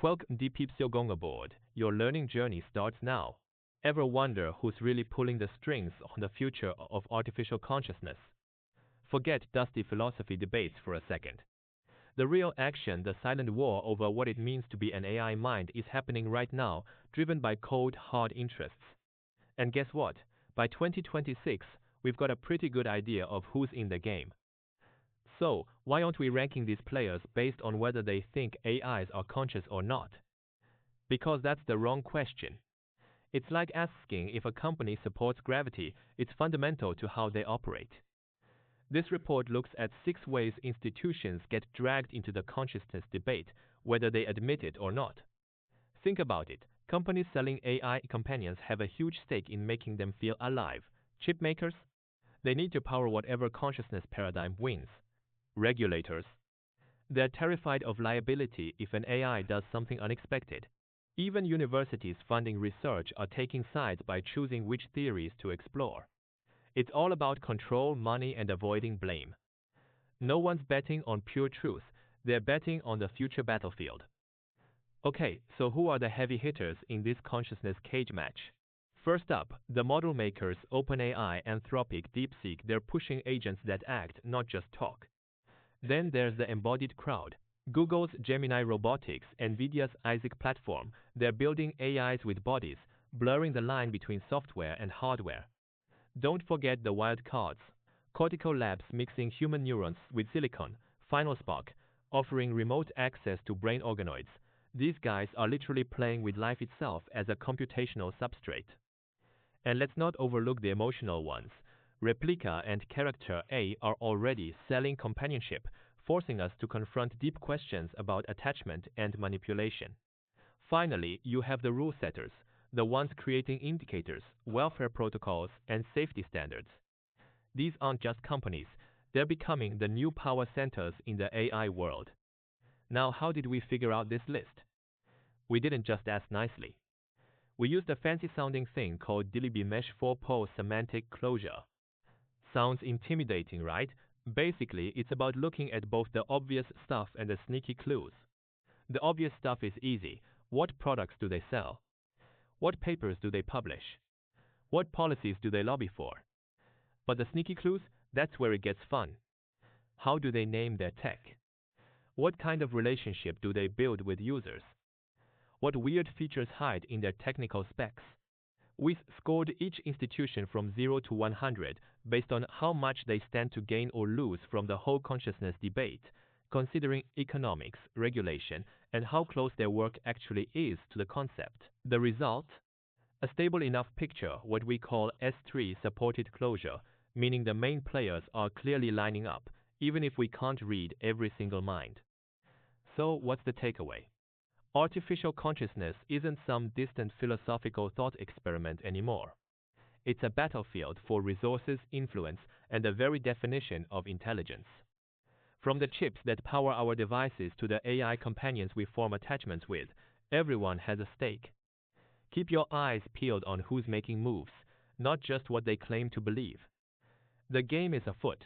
Welcome Deep Gong aboard. Your learning journey starts now. Ever wonder who's really pulling the strings on the future of artificial consciousness? Forget dusty philosophy debates for a second. The real action, the silent war over what it means to be an AI mind, is happening right now, driven by cold, hard interests. And guess what? By 2026, we've got a pretty good idea of who's in the game. So, why aren't we ranking these players based on whether they think AIs are conscious or not? Because that's the wrong question. It's like asking if a company supports gravity. It's fundamental to how they operate. This report looks at 6 ways institutions get dragged into the consciousness debate, whether they admit it or not. Think about it. Companies selling AI companions have a huge stake in making them feel alive. Chip makers? They need to power whatever consciousness paradigm wins. Regulators? They're terrified of liability if an AI does something unexpected. Even universities funding research are taking sides by choosing which theories to explore. It's all about control, money, and avoiding blame. No one's betting on pure truth. They're betting on the future battlefield. Okay, so who are the heavy hitters in this consciousness cage match? First up, the model makers OpenAI, Anthropic, DeepSeek. They're pushing agents that act, not just talk. Then there's the embodied crowd. Google's Gemini Robotics, Nvidia's Isaac platform. They're building AIs with bodies, blurring the line between software and hardware. Don't forget the wild cards. Cortical Labs mixing human neurons with silicon. FinalSpark offering remote access to brain organoids. These guys are literally playing with life itself as a computational substrate. And let's not overlook the emotional ones. Replika and Character A are already selling companionship, forcing us to confront deep questions about attachment and manipulation. Finally, you have the rule setters, the ones creating indicators, welfare protocols, and safety standards. These aren't just companies, they're becoming the new power centers in the AI world. Now, how did we figure out this list? We didn't just ask nicely. We used a fancy-sounding thing called DLB-Mesh 4-pole semantic closure. Sounds intimidating, right? Basically, it's about looking at both the obvious stuff and the sneaky clues. The obvious stuff is easy. What products do they sell? What papers do they publish? What policies do they lobby for? But the sneaky clues, that's where it gets fun. How do they name their tech? What kind of relationship do they build with users? What weird features hide in their technical specs? We scored each institution from 0 to 100 based on how much they stand to gain or lose from the whole consciousness debate, considering economics, regulation, and how close their work actually is to the concept. The result? A stable enough picture, what we call S3 supported closure, meaning the main players are clearly lining up, even if we can't read every single mind. So what's the takeaway? Artificial consciousness isn't some distant philosophical thought experiment anymore. It's a battlefield for resources, influence, and the very definition of intelligence. From the chips that power our devices to the AI companions we form attachments with, everyone has a stake. Keep your eyes peeled on who's making moves, not just what they claim to believe. The game is afoot,